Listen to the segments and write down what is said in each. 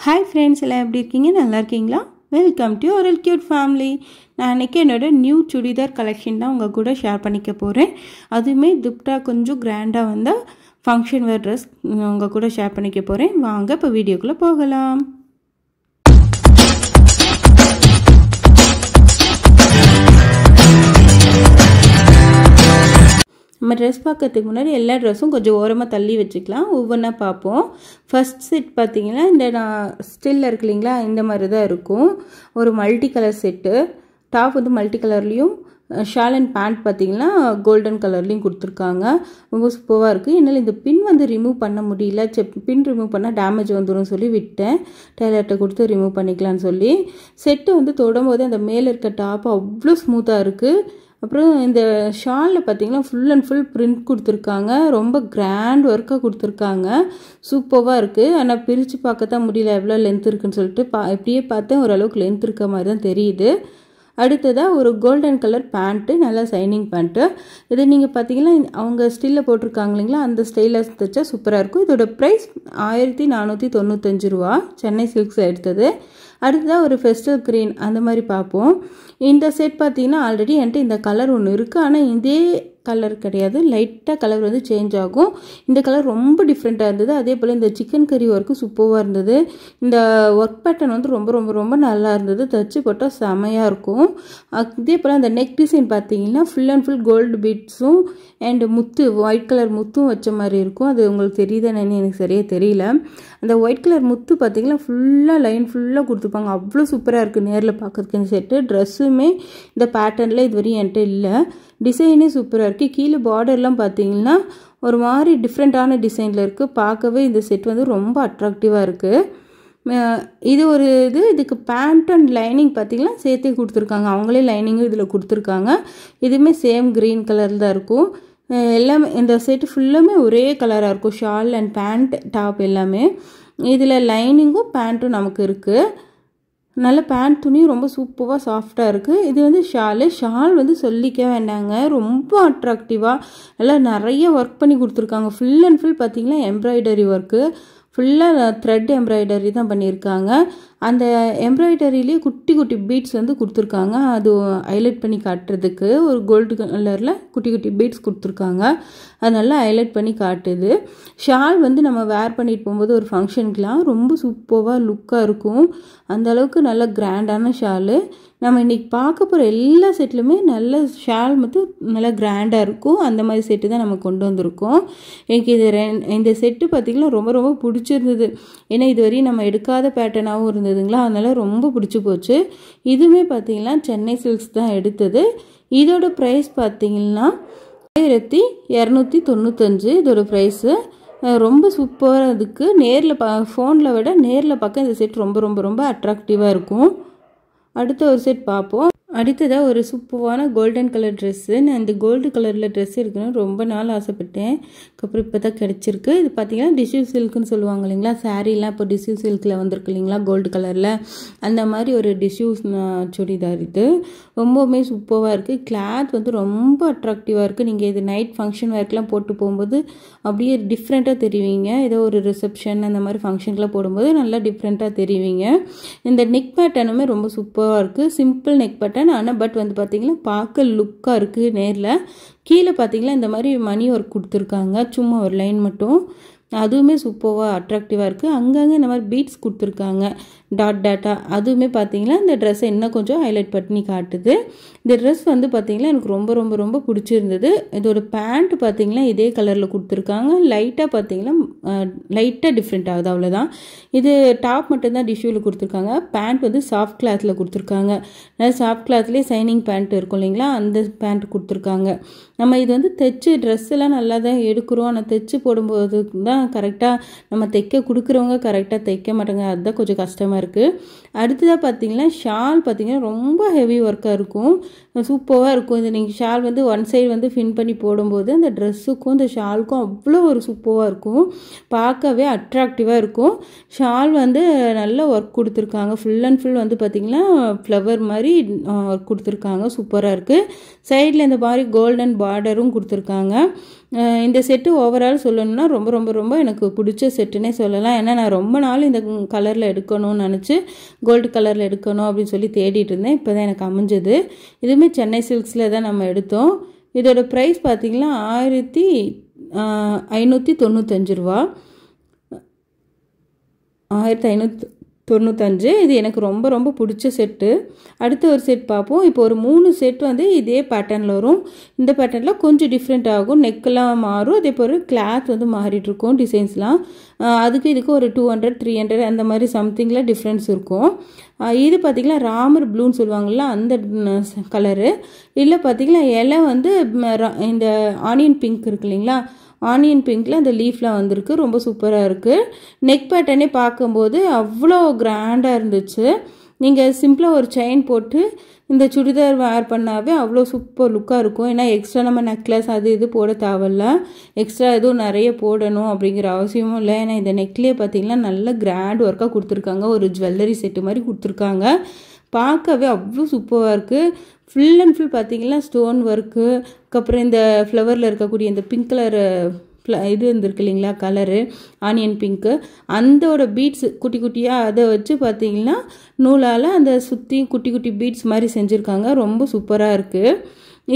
Hi friends, எல்லாம் எப்படி இருக்கீங்க? நல்லா இருக்கீங்களா? வெல்கம் டு ஒரு கியூட் ஃபேமிலி. நான் இன்றைக்கி என்னோடய நியூ சுடிதார் கலெக்ஷன் தான் உங்கள் கூட ஷேர் பண்ணிக்க போகிறேன். அதுவுமே துப்டா கொஞ்சம் கிராண்டாக வந்த ஃபங்க்ஷன் வேர் ட்ரெஸ் உங்கள் கூட ஷேர் பண்ணிக்க போகிறேன். வாங்க இப்போ வீடியோக்குள்ளே போகலாம். நம்ம ட்ரெஸ் பார்க்கறதுக்கு முன்னாடி எல்லா ட்ரெஸ்ஸும் கொஞ்சம் ஓரமாக தள்ளி வச்சுக்கலாம். ஒவ்வொன்றா பார்ப்போம். ஃபர்ஸ்ட் செட் பார்த்திங்கன்னா இந்த நான் ஸ்டில் இருக்கு இல்லைங்களா, இந்த மாதிரி தான் இருக்கும். ஒரு மல்டி கலர் செட்டு. டாப் வந்து மல்டி கலர்லேயும் ஷால் அண்ட் பேண்ட் பார்த்திங்கன்னா கோல்டன் கலர்லேயும் கொடுத்துருக்காங்க. ரொம்ப சூப்பராக இருக்குது. என்னால் இந்த பின் வந்து ரிமூவ் பண்ண முடியல. பின் ரிமூவ் பண்ணால் டேமேஜ் வந்துடும் சொல்லி விட்டேன். டெய்லர்கிட்ட கொடுத்து ரிமூவ் பண்ணிக்கலான்னு சொல்லி. செட்டு வந்து தொடும்போது அந்த மேலே இருக்க டாப் அவ்வளோ ஸ்மூத்தாக இருக்குது. அப்புறம் இந்த ஷாலில் பார்த்திங்கன்னா ஃபுல் அண்ட் ஃபுல் பிரிண்ட் கொடுத்துருக்காங்க. ரொம்ப கிராண்ட் ஒர்க்காக கொடுத்துருக்காங்க. சூப்பராக இருக்குது. ஆனால் பிரித்து பார்க்க தான் முடியல எவ்வளோ லென்த் இருக்குன்னு சொல்லிட்டு. எப்படியே பார்த்தேன் ஓரளவுக்கு லென்த் இருக்க மாதிரி தான் தெரியுது. அடுத்ததாக ஒரு கோல்டன் கலர் பேண்ட்டு, நல்லா சைனிங் பேண்ட்டு. இது நீங்கள் பார்த்தீங்கன்னா அவங்க ஸ்டில்லில் போட்டிருக்காங்க இல்லைங்களா, அந்த ஸ்டைலில் தைச்சா சூப்பராக இருக்கும். இதோட ப்ரைஸ் 1495 ரூபா. சென்னை சில்க்ஸ் எடுத்தது. அடுத்ததாக ஒரு ஃபெஸ்டல் க்ரீன் அந்த மாதிரி பார்ப்போம். இந்த செட் பார்த்தீங்கன்னா ஆல்ரெடி என்கிட்ட இந்த கலர் ஒன்று இருக்குது. ஆனால் இதே கலர் கிடையாது, லைட்டாக கலர் வந்து சேஞ்ச் ஆகும். இந்த கலர் ரொம்ப டிஃப்ரெண்ட்டாக இருந்தது. அதே போல் இந்த சிக்கன் கறி ஒர்க்கு சூப்பராக இருந்தது. இந்த ஒர்க் பேட்டர்ன் வந்து ரொம்ப ரொம்ப ரொம்ப நல்லா இருந்தது. தச்சு போட்டால் செமையாக இருக்கும். இதே போல் அந்த நெக் டிசைன் பார்த்தீங்கன்னா ஃபுல் அண்ட் ஃபுல் கோல்டு பீட்ஸும் அண்ட் முத்து, ஒயிட் கலர் முத்தும் வச்ச மாதிரி இருக்கும். அது உங்களுக்கு தெரியுதானு எனக்கு சரியாக தெரியல. அந்த ஒயிட் கலர் முத்து பார்த்தீங்கன்னா ஃபுல்லாக லைன் ஃபுல்லாக கொடுத்துருப்பாங்க. அவ்வளோ சூப்பராக இருக்குது நேரில் பார்க்கறதுக்கு. இந்த செட்டு ட்ரெஸ்ஸுமே இந்த பேட்டர்னில் இது வரையும் என்கிட்ட இல்லை. டிசைனே சூப்பராக இருக்குது. கீழே பார்டர்லாம் பார்த்தீங்கன்னா ஒரு மாதிரி டிஃப்ரெண்ட்டான டிசைனில் இருக்குது. பார்க்கவே இந்த செட் வந்து ரொம்ப அட்ராக்டிவாக இருக்குது. இது ஒரு இதுக்கு பேண்ட் அண்ட் லைனிங் பார்த்திங்கன்னா சேர்த்தே கொடுத்துருக்காங்க. அவங்களே லைனிங்கும் இதில் கொடுத்துருக்காங்க. இதுவுமே சேம் க்ரீன் கலரில் தான் இருக்கும். எல்லாமே இந்த செட்டு ஃபுல்லாமே ஒரே கலராக இருக்கும். ஷால் அண்ட் பேண்ட், டாப் எல்லாமே. இதில் லைனிங்கும் பேண்ட்டும் நமக்கு இருக்குது. நல்ல பேண்ட் துணியும் ரொம்ப சூப்பராக சாஃப்டாக இருக்குது. இது வந்து ஷால் வந்து சொல்லிக்க வேண்டாங்க, ரொம்ப அட்ராக்டிவாக நல்லா நிறைய ஒர்க் பண்ணி கொடுத்துருக்காங்க. ஃபுல் அண்ட் ஃபுல் பார்த்திங்கன்னா எம்ப்ராய்டரி ஒர்க்கு. ஃபுல்லாக த்ரெட் எம்ப்ராய்டரி தான் பண்ணியிருக்காங்க. அந்த எம்ப்ராய்டரியிலே குட்டி குட்டி பீட்ஸ் வந்து கொடுத்துருக்காங்க. அது ஹைலைட் பண்ணி காட்டுறதுக்கு ஒரு கோல்டு கலரில் குட்டி குட்டி பீட்ஸ் கொடுத்துருக்காங்க. அது நல்லா ஹைலைட் பண்ணி காட்டுது. ஷால் வந்து நம்ம வேர் பண்ணிட்டு போகும்போது ஒரு ஃபங்க்ஷனுக்கெலாம் ரொம்ப சூப்பராக லுக்காக இருக்கும். அந்தளவுக்கு நல்ல கிராண்டான ஷாலு. நம்ம இன்றைக்கி பார்க்க போகிற எல்லா செட்லையுமே நல்ல ஷால் மட்டும் நல்லா கிராண்டாக இருக்கும். அந்த மாதிரி செட்டு தான் நம்ம கொண்டு வந்திருக்கோம். எனக்கு இந்த செட்டு பார்த்திங்கன்னா ரொம்ப ரொம்ப பிடிச்சிருந்தது. ஏன்னா இதுவரையும் நம்ம எடுக்காத பேட்டர்னாகவும் இருந்ததுங்களா, அதனால் ரொம்ப பிடிச்சி போச்சு. இதுவுமே பார்த்திங்கன்னா சென்னை சில்க்ஸ் தான் எடுத்தது. இதோட ப்ரைஸ் பார்த்திங்கன்னா 1295 இதோட ப்ரைஸு. ரொம்ப சூப்பராக இருக்குது. நேரில் ஃபோனில் விட நேரில் பார்க்க இந்த செட் ரொம்ப ரொம்ப ரொம்ப அட்ராக்டிவாக இருக்கும். அடுத்த ஒரு செட் பார்ப்போம். அடுத்ததாக ஒரு சூப்பரான கோல்டன் கலர் ட்ரெஸ்ஸு. நான் இந்த கோல்டு கலரில் ட்ரெஸ் இருக்குன்னு ரொம்ப நாள் ஆசைப்பட்டேன். அதுக்கப்புறம் இப்போ தான் கிடச்சிருக்கு. இது பார்த்திங்கன்னா டிஷ்யூ சில்க்குன்னு சொல்லுவாங்க இல்லைங்களா, சாரீலாம் இப்போ டிஷ்யூ சில்கில் வந்திருக்கு இல்லைங்களா கோல்டு கலரில். அந்த மாதிரி ஒரு டிஷ்யூ சுடிதார் இது. ரொம்பவுமே சூப்பராக இருக்குது. கிளாத் வந்து ரொம்ப அட்ராக்டிவாக இருக்குது. நீங்கள் இது நைட் ஃபங்க்ஷன் வேர்க்கெலாம் போட்டு போகும்போது அப்படியே டிஃப்ரெண்ட்டாக தெரிவிங்க. ஏதோ ஒரு ரிசப்ஷன் அந்த மாதிரி ஃபங்க்ஷனுக்குலாம் போடும்போது நல்லா டிஃப்ரெண்ட்டாக தெரிவிங்க. இந்த நெக் பேட்டர்னுமே ரொம்ப சூப்பராக இருக்குது. Simple neck pattern. ஆனால் பட் வந்து பார்த்திங்கன்னா பார்க்க லுக்காக இருக்குது நேரில். கீழே பார்த்திங்கன்னா இந்த மாதிரி மணி ஒர்க் கொடுத்துருக்காங்க. சும்மா ஒரு லைன் மட்டும். அதுவுமே சூப்பராக அட்ராக்டிவாக இருக்குது. அங்கங்கே இந்த மாதிரி பீட்ஸ் கொடுத்துருக்காங்க டாட்டாக. அதுவுமே பார்த்திங்கன்னா இந்த ட்ரெஸ்ஸை இன்னும் கொஞ்சம் ஹைலைட் பண்ணி காட்டுது. இந்த ட்ரெஸ் வந்து பார்த்திங்கன்னா எனக்கு ரொம்ப ரொம்ப ரொம்ப பிடிச்சிருந்தது. இதோட பேண்ட் பார்த்திங்கன்னா இதே கலரில் கொடுத்துருக்காங்க. லைட்டாக பார்த்திங்கன்னா லைட்டாக டிஃப்ரெண்ட் ஆகுது, அவ்வளோதான். இது டாப் மட்டும்தான் டிஷ்யூவில் கொடுத்துருக்காங்க. பேண்ட் வந்து சாஃப்ட் கிளாத்தில் கொடுத்துருக்காங்க. சாஃப்ட் கிளாத்லேயே சைனிங் பேண்ட் இருக்கும் இல்லைங்களா, அந்த பேண்ட் கொடுத்துருக்காங்க. நம்ம இது வந்து தைச்சு ட்ரெஸ்ஸெல்லாம் நல்லா தான் எடுக்கிறோம். ஆனால் தைச்சு போடும்போது தான் கரெக்டாக நம்ம தைக்க கொடுக்குறவங்க கரெக்டாக தைக்க மாட்டாங்க. அதுதான் கொஞ்சம் கஷ்டமாக இருக்குது. அடுத்ததாக பார்த்திங்கன்னா ஷால் பார்த்திங்கன்னா ரொம்ப ஹெவி ஒர்க்காக இருக்கும். சூப்பராக இருக்கும். இது நீங்கள் ஷால் வந்து ஒன் சைடு வந்து ஃபின் பண்ணி போடும்போது அந்த ட்ரெஸ்ஸுக்கும் இந்த ஷாலுக்கும் அவ்வளோ ஒரு சூப்பராக இருக்கும். பார்க்கவே அட்ராக்டிவாக இருக்கும். ஷால் வந்து நல்ல ஒர்க் கொடுத்துருக்காங்க. ஃபுல் அண்ட் ஃபுல் வந்து பார்த்திங்கன்னா ஃப்ளவர் மாதிரி ஒர்க் கொடுத்துருக்காங்க. சூப்பராக இருக்குது. சைடில் இந்த மாதிரி கோல்டன் பார்டரும் கொடுத்துருக்காங்க. இந்த செட்டு ஓவரால் சொல்லணும்னா ரொம்ப ரொம்ப ரொம்ப எனக்கு பிடிச்ச செட்டுன்னே சொல்லலாம். ஏன்னா நான் ரொம்ப நாள் இந்த கலரில் எடுக்கணும்னு நினச்சி கோல்டு கலரில் எடுக்கணும் அப்படின்னு சொல்லி தேடிட்டு இருந்தேன். இப்போ தான் எனக்கு அமைஞ்சது. இதுவுமே சென்னை சில்க்ஸில் தான் நம்ம எடுத்தோம். இதோட ப்ரைஸ் பார்த்திங்கன்னா 1595 ரூபா, 1595. இது எனக்கு ரொம்ப ரொம்ப பிடிச்ச செட்டு. அடுத்த ஒரு செட் பார்ப்போம். இப்போ ஒரு 3 செட் வந்து இதே பேட்டர்னில் வரும். இந்த பேட்டர்னில் கொஞ்சம் டிஃப்ரெண்ட் ஆகும், நெக்கெல்லாம் மாறும், அதே போல் கிளாத் வந்து மாறிட்டுருக்கும், டிசைன்ஸ்லாம். அதுக்கு இதுக்கு ஒரு 200 300 அந்த மாதிரி சம்திங்கில் டிஃப்ரென்ஸ் இருக்கும். இது பார்த்திங்கன்னா ராமர் ப்ளூன்னு சொல்லுவாங்கள்ல அந்த கலரு. இல்லை பார்த்திங்கன்னா இலை வந்து இந்த ஆனியன் பிங்க் இருக்கு இல்லைங்களா, ஆனியன் பிங்க்கில் அந்த லீஃப்லாம் வந்திருக்கு. ரொம்ப சூப்பராக இருக்குது. நெக் பேட்டர்னே பார்க்கும்போது அவ்வளோ கிராண்டாக இருந்துச்சு. நீங்கள் சிம்பிளாக ஒரு செயின் போட்டு இந்த சுடிதார் வேர் பண்ணாவே அவ்வளோ சூப்பர் லுக்காக இருக்கும். ஏன்னா எக்ஸ்ட்ரா நம்ம நெக்லஸ் அது இது போட தேவையில்ல, எக்ஸ்ட்ரா எதுவும் நிறைய போடணும் அப்படிங்கிற அவசியமும் இல்லை. ஏன்னா இந்த நெக்லேயே பார்த்திங்கன்னா நல்ல கிராண்ட் ஒர்க்காக கொடுத்துருக்காங்க, ஒரு ஜுவல்லரி செட்டு மாதிரி கொடுத்துருக்காங்க. பார்க்கவே அவ்வளோ சூப்பராக இருக்குது. ஃபுல் அண்ட் ஃபுல் பார்த்திங்கன்னா ஸ்டோன் ஒர்க்கு, அதுக்கப்புறம் இந்த ஃப்ளவரில் இருக்கக்கூடிய இந்த பிங்க் கலர் இது வந்துருக்கு இல்லைங்களா கலரு, ஆனியன் பிங்க்கு, அந்தோட பீட்ஸ் குட்டி குட்டியாக அதை வச்சு பார்த்திங்கன்னா நூலால் அந்த சுற்றி குட்டி குட்டி பீட்ஸ் மாதிரி செஞ்சுருக்காங்க. ரொம்ப சூப்பராக இருக்குது.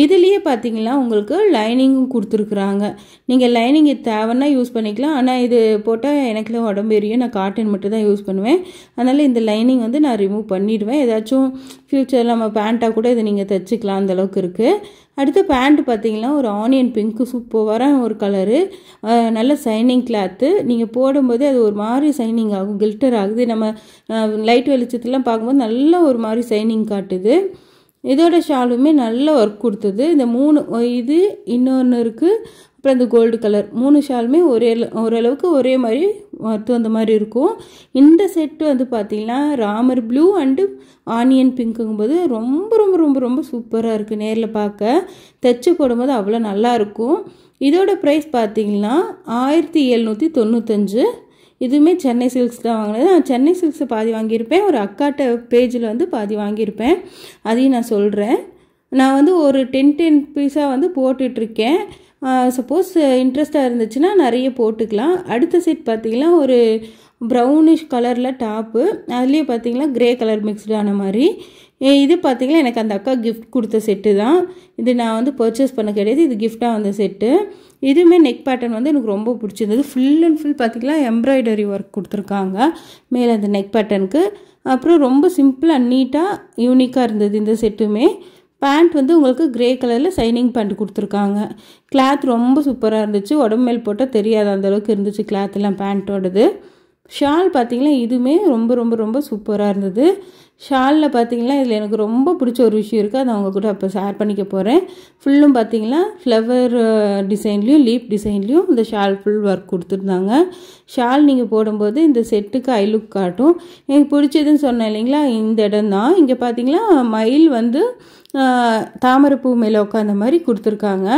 இதுலேயே பார்த்தீங்கன்னா உங்களுக்கு லைனிங்கும் கொடுத்துருக்குறாங்க. நீங்கள் லைனிங் தேவைன்னா யூஸ் பண்ணிக்கலாம். ஆனால் இது போட்டால் எனக்குலாம் உடம்பு எரியும், நான் காட்டன் மட்டும் தான் யூஸ் பண்ணுவேன். அதனால் இந்த லைனிங் வந்து நான் ரிமூவ் பண்ணிவிடுவேன். ஏதாச்சும் ஃப்யூச்சரில் நம்ம பேண்ட்டாக கூட இதை நீங்கள் தைச்சிக்கலாம், அந்தளவுக்கு இருக்குது. அடுத்து பேண்ட் பார்த்தீங்கன்னா ஒரு ஆனியன் பிங்க்கு சூப்பரான ஒரு கலரு, நல்ல சைனிங் கிளாத்து. நீங்கள் போடும்போது அது ஒரு மாதிரி சைனிங் ஆகும், கில்டர் ஆகுது. நம்ம லைட் வெளிச்சத்துலாம் பார்க்கும்போது நல்ல ஒரு மாதிரி சைனிங் காட்டுது. இதோட ஷாலுமே நல்ல ஒர்க் கொடுத்தது. இந்த 3 இது இன்னொன்று இருக்குது, அப்புறம் இந்த கோல்டு கலர் 3 ஷாலுமே ஓரளவுக்கு ஒரே மாதிரி ஒர்த்து அந்த மாதிரி இருக்கும். இந்த செட்டு வந்து பார்த்திங்கன்னா ராமர் ப்ளூ அண்டு ஆனியன் பிங்க்குங்கும்போது ரொம்ப ரொம்ப ரொம்ப ரொம்ப சூப்பராக இருக்குது. நேரில் பார்க்க தைச்சி போடும்போது அவ்வளோ நல்லாயிருக்கும். இதோட ப்ரைஸ் பார்த்திங்கன்னா 1795. இதுவுமே சென்னை சில்க்ஸ் தான் வாங்கினது. நான் சென்னை சில்க்ஸை பாதி வாங்கியிருப்பேன், ஒரு அக்காட்ட பேஜில் வந்து பாதி வாங்கியிருப்பேன், அதையும் நான் சொல்கிறேன். நான் வந்து ஒரு 10 பீஸாக வந்து போட்டுட்ருக்கேன். சப்போஸ் இன்ட்ரெஸ்ட்டாக இருந்துச்சுன்னா நிறைய போட்டுக்கலாம். அடுத்த செட் பார்த்திங்கன்னா ஒரு ப்ரௌனிஷ் கலரில் டாப்பு, அதுலேயே பார்த்திங்கன்னா க்ரே கலர் மிக்ஸ்டான மாதிரி. இது பார்த்திங்கன்னா எனக்கு அந்த அக்கா கிஃப்ட் கொடுத்த செட்டு தான். இது நான் வந்து பர்ச்சேஸ் பண்ண கிடையாது, இது கிஃப்டாக வந்த செட்டு. இதுவுமே நெக் பேட்டர்ன் வந்து எனக்கு ரொம்ப பிடிச்சிருந்தது. ஃபுல் அண்ட் ஃபுல் பார்த்திங்கன்னா எம்ப்ராய்டரி ஒர்க் கொடுத்துருக்காங்க மேலே அந்த நெக் பேட்டர்னுக்கு. அப்புறம் ரொம்ப சிம்பிளாக நீட்டாக யூனிக்காக இருந்தது இந்த செட்டுமே. பேண்ட் வந்து உங்களுக்கு க்ரே கலரில் சைனிங் பேண்ட் கொடுத்துருக்காங்க. கிளாத் ரொம்ப சூப்பராக இருந்துச்சு, உடம்பு மேல் போட்டால் தெரியாது அந்தளவுக்கு இருந்துச்சு கிளாத்லாம் பேண்ட்டோடது. ஷால் பார்த்திங்கன்னா இதுவுமே ரொம்ப ரொம்ப ரொம்ப சூப்பராக இருந்தது. ஷாலில் பார்த்திங்கன்னா இதில் எனக்கு ரொம்ப பிடிச்ச ஒரு விஷயம் இருக்குது, அதை அவங்க கூட அப்போ ஷேர் பண்ணிக்க போகிறேன். ஃபுல்லும் பார்த்திங்கன்னா ஃப்ளவர் டிசைன்லேயும் லீப் டிசைன்லேயும் இந்த ஷால் ஃபுல் ஒர்க் கொடுத்துருந்தாங்க. ஷால் நீங்கள் போடும்போது இந்த செட்டுக்கு ஐ லுக் காட்டும். எனக்கு பிடிச்சதுன்னு சொன்னேன் இல்லைங்களா, இந்த இடம் தான். இங்கே பார்த்திங்கன்னா மயில் வந்து தாமரைப்பூ மேலே உட்காந்த மாதிரி கொடுத்துருக்காங்க.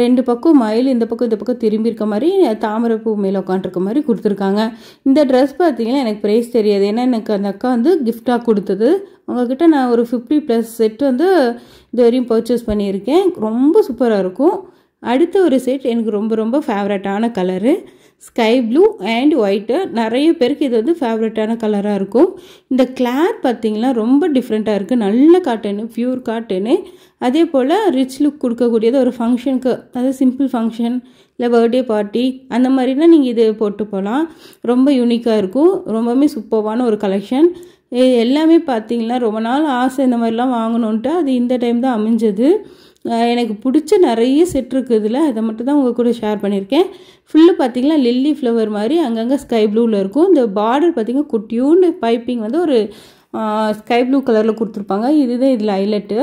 2 பக்கம் மயில் இந்த பக்கம் திரும்பி இருக்க மாதிரி தாமரைப்பூ மேலே உட்காந்துருக்க மாதிரி கொடுத்துருக்காங்க. இந்த ட்ரெஸ் பார்த்திங்கன்னா எனக்கு ப்ரைஸ் தெரியாது, ஏன்னா எனக்கு அந்த அக்கா வந்து கிஃப்டாக கொடுத்தது. அவங்கக்கிட்ட நான் ஒரு 50+ செட் வந்து இது வரையும் பர்ச்சேஸ் பண்ணியிருக்கேன். ரொம்ப சூப்பராக இருக்கும். அடுத்த ஒரு செட் எனக்கு ரொம்ப ரொம்ப ஃபேவரட்டான colour sky blue and white. நிறைய பேருக்கு இது வந்து ஃபேவரட்டான கலராக இருக்கும். இந்த கிளாத் பார்த்திங்கன்னா ரொம்ப டிஃப்ரெண்ட்டாக இருக்குது, நல்ல காட்டனு, ப்யூர் காட்டனு. அதே போல் ரிச் லுக் கொடுக்கக்கூடியது ஒரு ஃபங்க்ஷனுக்கு, அதாவது சிம்பிள் ஃபங்க்ஷன் இல்லை பர்த்டே பார்ட்டி அந்த மாதிரினா நீங்கள் இது போட்டு போகலாம். ரொம்ப யூனிக்காக இருக்கும், ரொம்பவுமே சூப்பரான ஒரு கலெக்ஷன். எல்லாமே பார்த்திங்கன்னா ரொம்ப நாள் ஆசை இந்த மாதிரிலாம் வாங்கணுன்ட்டு அது இந்த டைம் தான் அமைஞ்சது. எனக்கு பிடிச்ச நிறைய செட் இருக்குது இதில், அதை மட்டும் தான் உங்கள் கூட ஷேர் பண்ணியிருக்கேன். ஃபுல்லு பார்த்திங்கன்னா லில்லி ஃப்ளவர் மாதிரி அங்கங்கே ஸ்கை ப்ளூவில் இருக்கும். இந்த பார்டர் பார்த்திங்கன்னா குட்டியூன்னு பைப்பிங் வந்து ஒரு ஸ்கை ப்ளூ கலரில் கொடுத்துருப்பாங்க. இதுதான் இதில் ஹைலைட்டு.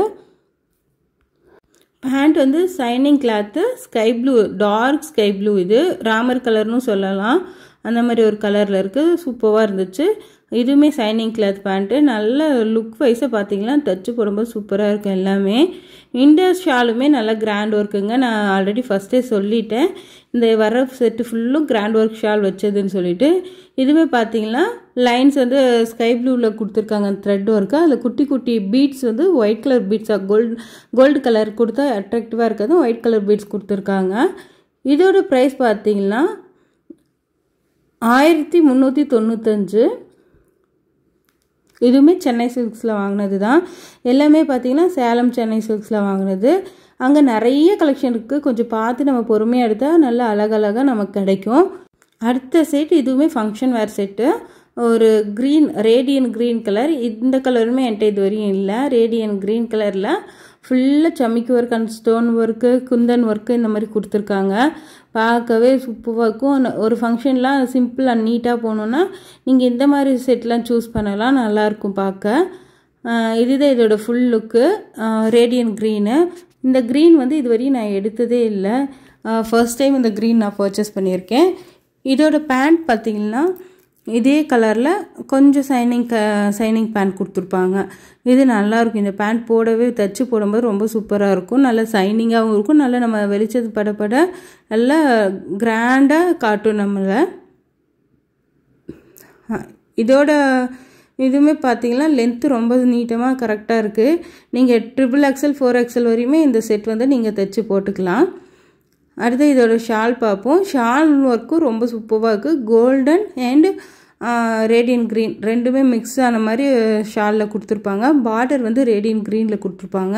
பேண்ட் வந்து shining cloth sky blue, dark sky blue, இது ராமர் கலர்னு சொல்லலாம், அந்த மாதிரி ஒரு கலரில் இருக்குது. சூப்பராக இருந்துச்சு. இதுவுமே சைனிங் கிளாத் பேண்ட்டு. நல்ல லுக் வைஸை பார்த்திங்கன்னா தைச்சி போடும்போது சூப்பராக இருக்கும் எல்லாமே. இந்த ஷாலுமே நல்லா கிராண்ட் ஒர்க்குங்க. நான் ஆல்ரெடி ஃபஸ்ட்டே சொல்லிட்டேன் இந்த வர செட்டு ஃபுல்லும் கிராண்ட் ஒர்க் ஷால் வச்சதுன்னு சொல்லிட்டு. இதுவே பார்த்திங்கன்னா லைன்ஸ் வந்து ஸ்கை ப்ளூவில் கொடுத்துருக்காங்க த்ரெட் ஒர்க்கு. அதில் குட்டி குட்டி பீட்ஸ் வந்து ஒயிட் கலர் பீட்ஸாக கோல்டு கலர் கொடுத்தா அட்ராக்டிவாக இருக்காது, ஒயிட் கலர் பீட்ஸ் கொடுத்துருக்காங்க. இதோட ப்ரைஸ் பார்த்தீங்கன்னா 1395. இதுவுமே சென்னை சில்க்ஸில் வாங்கினது தான். எல்லாமே பார்த்தீங்கன்னா சேலம் சென்னை சில்க்ஸில் வாங்கினது. அங்கே நிறைய கலெக்ஷன் இருக்குது. கொஞ்சம் பார்த்து நம்ம பொறுமையாக எடுத்தால் நல்லா அழகழகாக நமக்கு கிடைக்கும். அடுத்த செட் இதுவுமே ஃபங்க்ஷன் வேர் செட்டு. ஒரு க்ரீன் ரேடியன் க்ரீன் கலர். இந்த கலருமே என்கிட்ட இது வரையும் இல்லை. ரேடியன் க்ரீன் கலரில் ஃபுல்லாக சமிக்கி work and stone work, Kundan work இந்த மாதிரி கொடுத்துருக்காங்க. பார்க்கவே சூப்பராக இருக்கும். ஒரு ஃபங்க்ஷன்லாம் சிம்பிள் அண்ட் நீட்டாக போகணுன்னா நீங்கள் இந்த மாதிரி செட்லாம் சூஸ் பண்ணலாம். நல்லாயிருக்கும் பார்க்க. இதுதான் இதோட ஃபுல் லுக்கு. Radiant green. இந்த க்ரீன் வந்து இது வரையும் நான் எடுத்ததே இல்லை. ஃபர்ஸ்ட் டைம் இந்த க்ரீன் நான் பர்ச்சேஸ் பண்ணியிருக்கேன். இதோட பேண்ட் பார்த்திங்கன்னா இதே கலரில் கொஞ்சம் சைனிங் பேண்ட் கொடுத்துருப்பாங்க. இது நல்லாயிருக்கும். இந்த பேண்ட் போடவே தச்சு போடும்போது ரொம்ப சூப்பராக இருக்கும். நல்லா சைனிங்காகவும் இருக்கும். நல்லா நம்ம வெளிச்சது படப்பட நல்லா கிராண்டாக காட்டும் நம்மளை. இதோட இதுவுமே பார்த்தீங்கன்னா லென்த்து ரொம்ப நீட்டமாக கரெக்டாக இருக்குது. நீங்கள் XXL 4XL வரையுமே இந்த செட் வந்து நீங்கள் தைச்சி போட்டுக்கலாம். அடுத்து இதோட ஷால் பார்ப்போம். ஷால் ஒர்க்கும் ரொம்ப சூப்பராக இருக்குது. கோல்டன் அண்ட் ரேடியன் க்ரீன் ரெண்டுமே மிக்ஸ் ஆன மாதிரி ஷாலில் கொடுத்துருப்பாங்க. பார்டர் வந்து ரேடியன் க்ரீனில் கொடுத்துருப்பாங்க.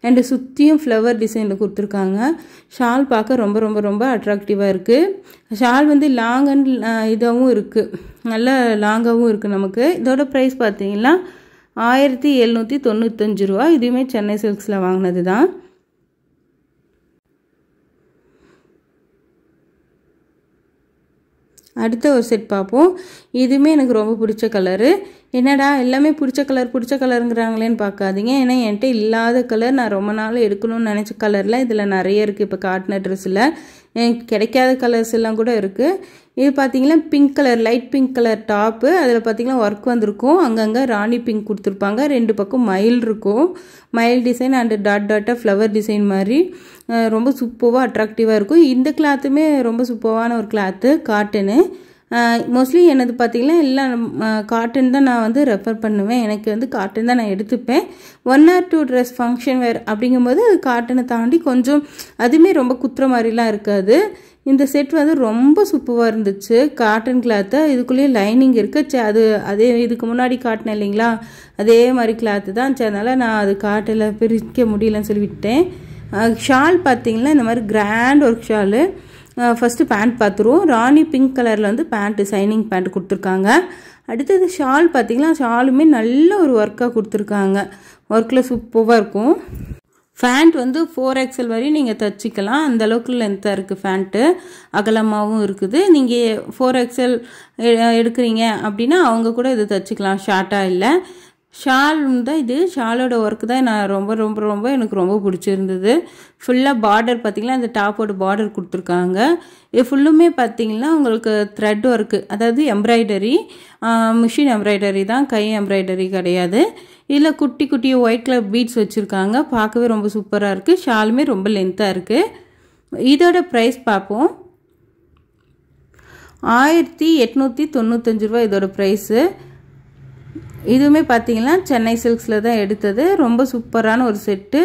அண்டு சுற்றியும் ஃப்ளவர் டிசைனில் கொடுத்துருக்காங்க. ஷால் பார்க்க ரொம்ப ரொம்ப ரொம்ப அட்ராக்டிவாக இருக்குது. ஷால் வந்து லாங் அண்ட் இதாகவும் இருக்குது. நல்லா லாங்காகவும் இருக்குது நமக்கு. இதோட ப்ரைஸ் பார்த்தீங்கன்னா 1795 ரூபா. இதுவுமே சென்னை சில்க்ஸில் வாங்கினது தான். அடுத்த ஒரு செட் பார்ப்போம். இதுவுமே எனக்கு ரொம்ப பிடிச்ச கலரு. என்னடா எல்லாமே பிடிச்ச கலருங்கிறாங்களேன்னு பார்க்காதீங்க. ஏன்னா என்கிட்ட இல்லாத கலர் நான் ரொம்ப நாள் எடுக்கணும்னு நினச்ச கலரில் இதில் நிறைய இருக்குது. இப்போ காட்டின ட்ரெஸ்ஸில் எனக்கு கிடைக்காத கலர்ஸ் எல்லாம் கூட இருக்குது. இது பார்த்தீங்கன்னா pink colour, light pink colour top. அதில் பார்த்தீங்கன்னா ஒர்க் வந்திருக்கும். அங்கங்கே ராணி பிங்க் கொடுத்துருப்பாங்க. 2 பக்கம் மயில் இருக்கும். மயில் டிசைன் அண்டு டாட்டாக ஃப்ளவர் டிசைன் மாதிரி ரொம்ப சூப்பராக அட்ராக்டிவாக இருக்கும். இந்த கிளாத்துமே ரொம்ப சூப்பரான ஒரு கிளாத்து. காட்டனு. மோஸ்ட்லி எனது பார்த்திங்கன்னா எல்லாம் காட்டன் தான் நான் வந்து ரெஃபர் பண்ணுவேன். எனக்கு வந்து காட்டன் தான் நான் எடுத்துப்பேன். 1 or 2 ட்ரெஸ் ஃபங்க்ஷன் வேர் அப்படிங்கும்போது அது காட்டனை தாண்டி கொஞ்சம் அதுவுமே ரொம்ப குத்துற மாதிரிலாம் இருக்காது. இந்த செட் வந்து ரொம்ப சூப்பராக இருந்துச்சு. Cotton cloth. இதுக்குள்ளேயே லைனிங் இருக்குது. அதே இதுக்கு முன்னாடி காட்டினேன் இல்லைங்களா, அதே மாதிரி கிளாத்து தான். அதனால் நான் அது காட்டில் பிரிக்க முடியலன்னு சொல்லிவிட்டேன். ஷால் பார்த்திங்கன்னா இந்த மாதிரி grand work shawl. First pant பார்த்துருவோம். ராணி பிங்க் கலரில் வந்து பேண்ட்டு சைனிங் பேண்ட் கொடுத்துருக்காங்க. அடுத்தது ஷால் பார்த்திங்கன்னா ஷாலுமே நல்ல ஒரு ஒர்க்காக கொடுத்துருக்காங்க. ஒர்க்கில் சூப்பராக இருக்கும். ஃபேண்ட் வந்து 4XL வரையும் நீங்கள் தைச்சிக்கலாம். அந்தளவுக்கு லென்த்தாக இருக்குது. ஃபேண்ட்டு அகலமாகவும் இருக்குது. நீங்கள் 4XL எடுக்கிறீங்க அப்படின்னா அவங்க கூட இது தைச்சிக்கலாம். ஷார்ட்டாக இல்லை. ஷால் தான் இது. ஷாலோட ஒர்க்கு தான் நான் ரொம்ப எனக்கு ரொம்ப பிடிச்சிருந்தது. ஃபுல்லாக பார்டர் பார்த்திங்கன்னா இந்த டாப்போட பார்டர் கொடுத்துருக்காங்க. இது ஃபுல்லுமே பார்த்திங்கன்னா உங்களுக்கு த்ரெட் ஒர்க்கு, அதாவது எம்ப்ராய்டரி, மிஷின் எம்ப்ராய்டரி தான், கை எம்ப்ராய்டரி கிடையாது. இதில் குட்டி குட்டி ஒயிட் கலர் பீட்ஸ் வச்சுருக்காங்க. பார்க்கவே ரொம்ப சூப்பராக இருக்குது. ஷாலுமே ரொம்ப லென்த்தாக இருக்குது. இதோட ப்ரைஸ் பார்ப்போம். 1895 ரூபா இதோட ப்ரைஸு. இதுவுமே பார்த்தீங்கன்னா சென்னை சில்க்ஸில் தான் எடுத்தது. ரொம்ப சூப்பரான ஒரு செட்டு,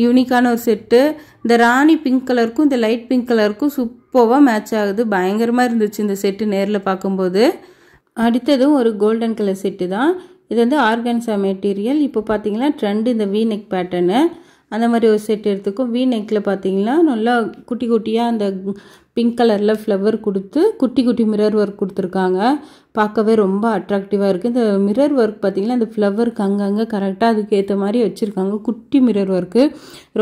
யூனிக்கான ஒரு செட்டு. இந்த ராணி பிங்க் கலருக்கும் இந்த லைட் பிங்க் கலருக்கும் சூப்பராக மேட்ச் ஆகுது. பயங்கரமாக இருந்துச்சு இந்த செட்டு நேரில் பார்க்கும்போது. அடுத்ததும் ஒரு கோல்டன் கலர் செட்டு தான். இது வந்து ஆர்கான்சா மெட்டீரியல். இப்போ பார்த்தீங்கன்னா ட்ரெண்டு இந்த வி நெக் பேட்டர்னு. அந்த மாதிரி ஒரு செட் எடுத்துக்கும். வி நெக்கில் பார்த்தீங்கன்னா நல்லா குட்டி குட்டியாக அந்த பிங்க் கலரில் ஃப்ளவர் கொடுத்து குட்டி குட்டி மிரர் ஒர்க் கொடுத்துருக்காங்க. பார்க்கவே ரொம்ப அட்ராக்டிவாக இருக்குது. இந்த மிரர் ஒர்க் பார்த்திங்கன்னா இந்த ஃப்ளவருக்கு அங்கங்கே கரெக்டாக அதுக்கு ஏற்ற மாதிரி வச்சுருக்காங்க. குட்டி மிரர் ஒர்க்கு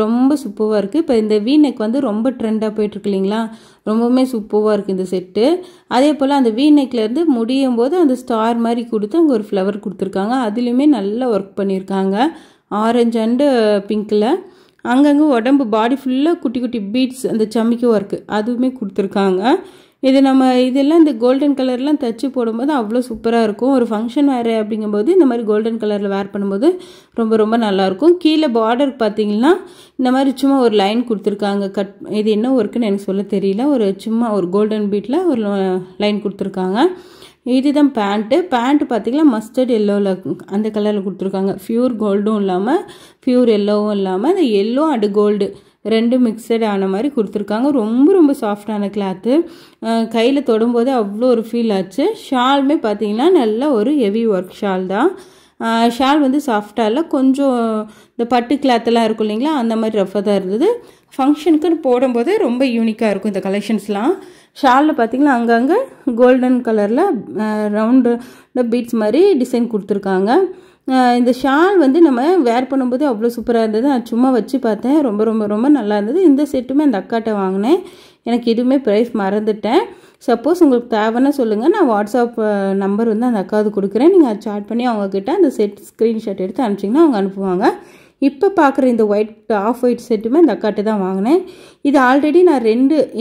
ரொம்ப சூப்பராக இருக்குது. இப்போ இந்த வி நெக் வந்து ரொம்ப ட்ரெண்டாக போயிட்டுருக்கு இல்லைங்களா, ரொம்பவுமே சூப்பராக இருக்குது இந்த செட்டு. அதே போல் அந்த வி நெக்லேருந்து முடியும் போது அந்த ஸ்டார் மாதிரி கொடுத்து அங்கே ஒரு ஃப்ளவர் கொடுத்துருக்காங்க. அதுலேயுமே நல்லா ஒர்க் பண்ணியிருக்காங்க. ஆரஞ்சு அண்டு பிங்க்கில் அங்கங்கே உடம்பு பாடி ஃபுல்லாக குட்டி குட்டி பீட்ஸ் அந்த சமிக்கி ஒர்க்கு அதுவுமே கொடுத்துருக்காங்க. இதெல்லாம் இந்த கோல்டன் கலர்லாம் தைச்சி போடும்போது அவ்வளோ சூப்பராக இருக்கும். ஒரு ஃபங்க்ஷன் வேறு அப்படிங்கும்போது இந்த மாதிரி கோல்டன் கலரில் வேர் பண்ணும்போது ரொம்ப ரொம்ப நல்லாயிருக்கும். கீழே பார்டருக்கு பார்த்தீங்கன்னா இந்த மாதிரி சும்மா ஒரு லைன் கொடுத்துருக்காங்க. இது என்ன ஒர்க்குன்னு எனக்கு சொல்ல தெரியல. சும்மா ஒரு கோல்டன் பீட்டில் ஒரு லைன் கொடுத்துருக்காங்க. இதுதான் பேண்ட்டு பார்த்திங்கன்னா மஸ்டர்ட் எல்லோவில் அந்த கலரில் கொடுத்துருக்காங்க. ஃப்யூர் கோல்டும் இல்லாமல் ஃப்யூர் எல்லோவும் இல்லாமல் அந்த எல்லோ அண்டு கோல்டு ரெண்டும் மிக்சட் ஆன மாதிரி கொடுத்துருக்காங்க. ரொம்ப ரொம்ப சாஃப்டான கிளாத்து, கையில் தொடும்போது அவ்வளோ ஒரு ஃபீல் ஆச்சு. ஷாலுமே பார்த்தீங்கன்னா நல்ல ஒரு ஹெவி ஒர்க் ஷால் தான். ஷால் வந்து சாஃப்டாக இல்லை, கொஞ்சம் இந்த பட்டு கிளாத்தெல்லாம் இருக்கும் இல்லைங்களா, அந்த மாதிரி ரஃபாக தான் இருந்தது. ஃபங்க்ஷனுக்குன்னு போடும்போது ரொம்ப யூனிக்காக இருக்கும் இந்த கலெக்ஷன்ஸ்லாம். ஷாலில் பார்த்தீங்கன்னா அங்கங்கே கோல்டன் கலரில் ரவுண்டு பீட்ஸ் மாதிரி டிசைன் கொடுத்துருக்காங்க. இந்த ஷால் வந்து நம்ம வேர் பண்ணும்போது அவ்வளோ சூப்பராக இருந்தது. நான் சும்மா வச்சு பார்த்தேன், ரொம்ப ரொம்ப ரொம்ப நல்லா இருந்தது. இந்த செட்டுமே அந்த அக்காட்ட வாங்கினேன். எனக்கு இதுவுமே ப்ரைஸ் மறந்துட்டேன். சப்போஸ் உங்களுக்கு தேவைன்னா சொல்லுங்கள், நான் வாட்ஸ்அப் நம்பர் வந்து அந்த அக்காவுக்கு கொடுக்குறேன். நீங்கள் அதை சாட் பண்ணி அவங்கக்கிட்ட அந்த செட் ஸ்க்ரீன்ஷாட் எடுத்து அனுப்பிச்சிங்கன்னா அவங்க அனுப்புவாங்க. இப்போ பார்க்குற இந்த ஆஃப் ஒயிட் செட்டுமே அந்த அக்காட்ட தான் வாங்கினேன். இது ஆல்ரெடி நான்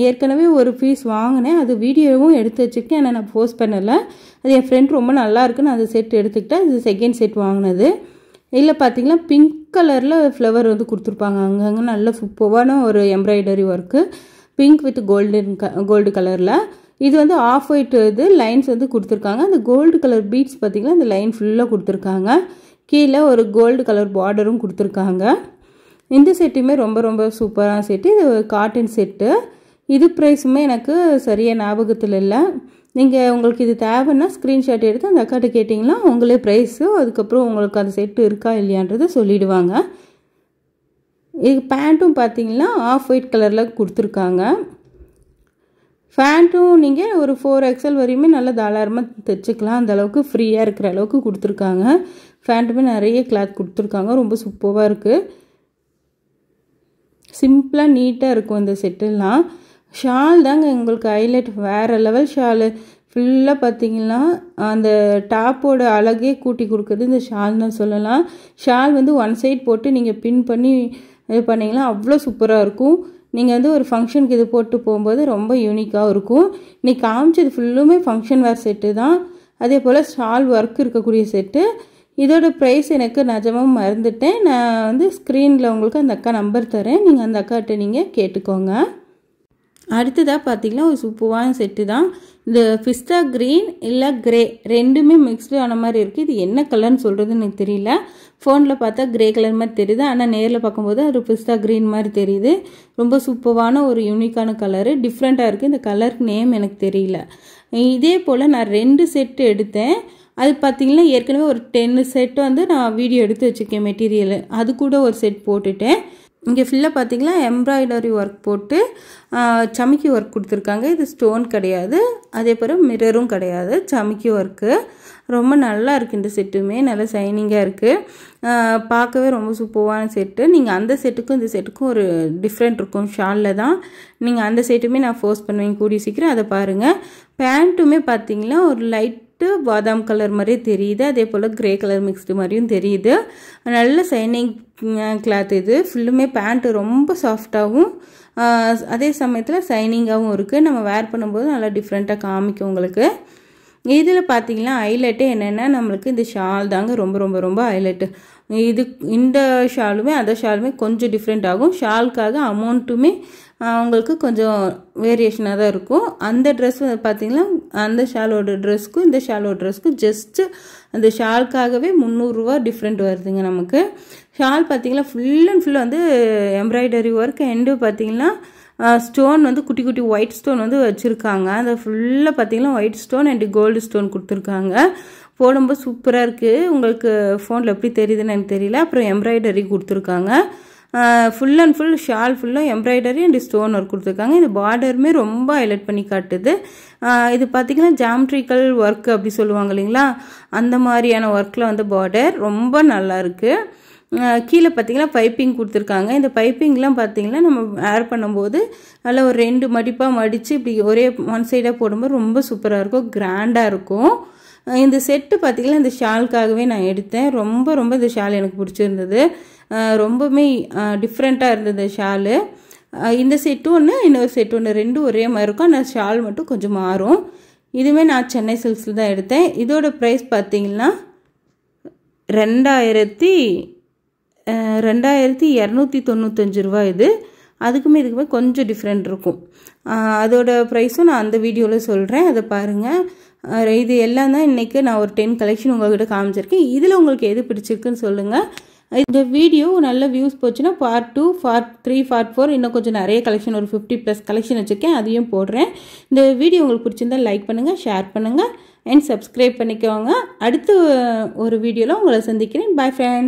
ஏற்கனவே ஒரு பீஸ் வாங்கினேன். அது வீடியோவும் எடுத்து வச்சுக்கிட்டேன், ஆனால் நான் போஸ்ட் பண்ணலை. அது என் ஃப்ரெண்ட் ரொம்ப நல்லா இருக்குன்னு அந்த செட் எடுத்துக்கிட்டேன். இது செகண்ட் செட் வாங்கினது. இதில் பார்த்தீங்கன்னா பிங்க் கலரில் ஃப்ளவர் வந்து கொடுத்துருப்பாங்க. அங்கங்கே நல்ல சூப்பரான ஒரு embroidery work, pink with gold கலரில். இது வந்து ஆஃப் ஒயிட் இது லைன்ஸ் வந்து கொடுத்துருக்காங்க. அந்த கோல்டு கலர் பீட்ஸ் பார்த்தீங்கன்னா இந்த லைன் ஃபுல்லாக கொடுத்துருக்காங்க. கீழே ஒரு கோல்டு கலர் பார்டரும் கொடுத்துருக்காங்க. இந்த செட்டுமே ரொம்ப ரொம்ப சூப்பரான செட்டு. இது காட்டன் செட்டு. இது ப்ரைஸுமே எனக்கு சரியாக ஞாபகத்தில் இல்லை. நீங்கள் உங்களுக்கு இது தேவைன்னா ஸ்க்ரீன்ஷாட் எடுத்து அந்த அக்காட்ட கேட்டிங்கன்னா உங்களே ப்ரைஸு, அதுக்கப்புறம் உங்களுக்கு அந்த செட்டு இருக்கா இல்லையான்றதை சொல்லிவிடுவாங்க. இது பேண்ட்டும் பார்த்தீங்கன்னா ஆஃப் ஒயிட் கலரில் கொடுத்துருக்காங்க. ஃபேண்ட்டும் நீங்கள் ஒரு 4XL வரையுமே நல்லா தாராளமாக தைச்சிக்கலாம். அந்தளவுக்கு ஃப்ரீயாக இருக்கிற அளவுக்கு கொடுத்துருக்காங்க. ஃபேண்ட்டுமே நிறைய கிளாத் கொடுத்துருக்காங்க. ரொம்ப சூப்பராக இருக்குது. சிம்பிளாக நீட்டாக இருக்கும் இந்த செட்டெல்லாம். ஷால் தாங்க உங்களுக்கு ஹைலைட், வேறு லெவல் ஷாலு. ஃபுல்லாக பார்த்தீங்கன்னா அந்த டாப்போட அழகே கூட்டி கொடுக்குறது இந்த ஷால்னு சொல்லலாம். ஷால் வந்து ஒன் சைட் போட்டு நீங்கள் பின் பண்ணி இது பண்ணிங்கன்னா அவ்வளோ சூப்பராக இருக்கும். நீங்கள் வந்து ஒரு ஃபங்க்ஷனுக்கு இது போட்டு போகும்போது ரொம்ப யூனிக்காக இருக்கும். இன்றைக்கி காமிச்சது ஃபுல்லுமே ஃபங்க்ஷன் வேர் செட்டு தான். அதே போல் ஷால் ஒர்க் இருக்கக்கூடிய செட்டு. இதோட ப்ரைஸ் எனக்கு நிஜமாக மறந்துட்டேன். நான் வந்து ஸ்க்ரீனில் உங்களுக்கு அந்த அக்கா நம்பர் தரேன், நீங்கள் அந்த அக்காட்ட நீங்கள் கேட்டுக்கோங்க. அடுத்ததாக பார்த்தீங்கன்னா ஒரு சூப்பரான செட்டு தான். இந்த பிஸ்தா க்ரீன் இல்லை கிரே ரெண்டுமே மிக்ஸ்டு ஆன மாதிரி இருக்குது. இது என்ன கலர்னு சொல்கிறதுன்னு எனக்கு தெரியல. ஃபோனில் பார்த்தா கிரே கலர் மாதிரி தெரியுது, ஆனால் நேரில் பார்க்கும்போது அது பிஸ்தா க்ரீன் மாதிரி தெரியுது. ரொம்ப சூப்பரான ஒரு யூனிக்கான கலரு, டிஃப்ரெண்ட்டாக இருக்குது. இந்த கலருக்கு நேம் எனக்கு தெரியல. இதே போல் நான் 2 செட்டு எடுத்தேன். அது பார்த்திங்கன்னா ஏற்கனவே ஒரு 10 செட்டு வந்து நான் வீடியோ எடுத்து வச்சுருக்கேன் மெட்டீரியல். அது கூட ஒரு செட் போட்டுட்டேன். இங்கே ஃபுல்லாக பார்த்திங்கன்னா எம்ப்ராய்டரி ஒர்க் போட்டு சமிக்கி ஒர்க் கொடுத்துருக்காங்க. இது ஸ்டோன் கிடையாது, அதே போல் மிரரும் கிடையாது, சமிக்கி ஒர்க்கு. ரொம்ப நல்லா இருக்குது. இந்த செட்டுமே நல்லா ஷைனிங்காக இருக்குது. பார்க்கவே ரொம்ப சூப்பரான செட்டு. நீங்கள் அந்த செட்டுக்கும் இந்த செட்டுக்கும் ஒரு டிஃப்ரெண்ட் இருக்கும் ஷாலில் தான். நீங்கள் அந்த செட்டுமே நான் போஸ்ட் பண்ணுவேன் கூடிய சீக்கிரம், அதை பாருங்கள். பேண்ட்டுமே பார்த்திங்கன்னா ஒரு லைட் பாதாம் கலர் மாதிரியே தெரியுது, அதே போல் கிரே கலர் மிக்ஸ்டு மாதிரியும் தெரியுது. நல்ல ஷைனிங் கிளாத். இது ஃபுல்லுமே பேண்ட்டு ரொம்ப சாஃப்டாகவும் அதே சமயத்தில் ஷைனிங்காகவும் இருக்குது. நம்ம வேர் பண்ணும்போது நல்லா டிஃப்ரெண்ட்டாக காமிக்கும் உங்களுக்கு. இதில் பார்த்தீங்கன்னா ஹைலைட்டே என்னென்னா நம்மளுக்கு இந்த ஷால் தாங்க ரொம்ப ரொம்ப ரொம்ப ஹைலைட்டு. இந்த ஷாலுமே அந்த ஷாலுமே கொஞ்சம் டிஃப்ரெண்ட் ஆகும். ஷாலுக்காக அமௌண்ட்டுமே உங்களுக்கு கொஞ்சம் வேரியேஷனாக தான் இருக்கும். அந்த ட்ரெஸ் பார்த்திங்கன்னா அந்த ஷாலோட ட்ரெஸ்க்கும் இந்த ஷாலோட ட்ரெஸ்க்கும் ஜஸ்ட்டு அந்த ஷாலுக்காகவே 300 ரூபா டிஃப்ரெண்ட் வருதுங்க நமக்கு. ஷால் பார்த்திங்கன்னா ஃபுல் அண்ட் ஃபுல் வந்து எம்ப்ராய்டரி ஒர்க். எண்டு பார்த்திங்கன்னா ஸ்டோன் வந்து குட்டி குட்டி ஒயிட் ஸ்டோன் வந்து வச்சுருக்காங்க. அந்த ஃபுல்லாக பார்த்திங்கன்னா white stone and gold stone கொடுத்துருக்காங்க. போடும்போது சூப்பராக இருக்குது. உங்களுக்கு ஃபோனில் எப்படி தெரியுதுன்னு எனக்கு தெரியல. அப்புறம் எம்ப்ராய்டரி கொடுத்துருக்காங்க. ஃபுல் அண்ட் ஃபுல் ஷால் ஃபுல்லாக எம்ப்ராய்டரி அண்ட் ஸ்டோன் ஒர்க் கொடுத்துருக்காங்க. இந்த பார்டருமே ரொம்ப ஹைலைட் பண்ணி காட்டுது. இது பார்த்திங்கன்னா ஜாமெட்ரிக்கல் ஒர்க் அப்படி சொல்லுவாங்க இல்லைங்களா, அந்த மாதிரியான ஒர்க்கில் வந்து பார்டர் ரொம்ப நல்லா இருக்குது. கீழே பார்த்திங்கன்னா பைப்பிங் கொடுத்துருக்காங்க. இந்த பைப்பிங்லாம் பார்த்திங்கன்னா நம்ம வேர் பண்ணும்போது நல்லா ஒரு 2 மடிப்பாக மடித்து இப்படி ஒரே ஒன் சைடாக போடும்போது ரொம்ப சூப்பராக இருக்கும், கிராண்டாக இருக்கும். இந்த செட்டு பார்த்திங்கன்னா இந்த ஷாலுக்காகவே நான் எடுத்தேன். ரொம்ப ரொம்ப இந்த ஷால் எனக்கு பிடிச்சிருந்தது. ரொம்பவுமே டிஃப்ரெண்ட்டாக இருந்தது ஷாலு. இந்த செட்டு ஒன்று, இன்னொரு செட்டு ஒன்று, ரெண்டும் ஒரே மாதிரி இருக்கும். ஆனால் ஷால் மட்டும் கொஞ்சம் மாறும். இதுவுமே நான் சென்னை சில்க்ஸில் தான் எடுத்தேன். இதோட ப்ரைஸ் பார்த்திங்கன்னா 2295 ரூபா. இது அதுக்குமே இதுக்குமே கொஞ்சம் டிஃப்ரெண்ட் இருக்கும். அதோட ப்ரைஸும் நான் அந்த வீடியோவில் சொல்கிறேன், அதை பாருங்கள். இது எல்லாம் தான் இன்றைக்கி நான் ஒரு 10 கலெக்ஷன் உங்கள்கிட்ட காமிச்சிருக்கேன். இதில் உங்களுக்கு எது பிடிச்சிருக்குன்னு சொல்லுங்கள். இந்த வீடியோ நல்ல வியூஸ் போச்சுன்னா பார்ட் 2 பார்ட் 3 பார்ட் 4 இன்னும் கொஞ்சம் நிறைய கலெக்ஷன் ஒரு 50+ கலெக்ஷன் வச்சுருக்கேன், அதையும் போடுறேன். இந்த வீடியோ உங்களுக்கு பிடிச்சிருந்தா லைக் பண்ணுங்கள், ஷேர் பண்ணுங்கள் அண்ட் சப்ஸ்கிரைப் பண்ணிக்கோங்க. அடுத்து ஒரு வீடியோவில் உங்களை சந்திக்கிறேன். Bye friends.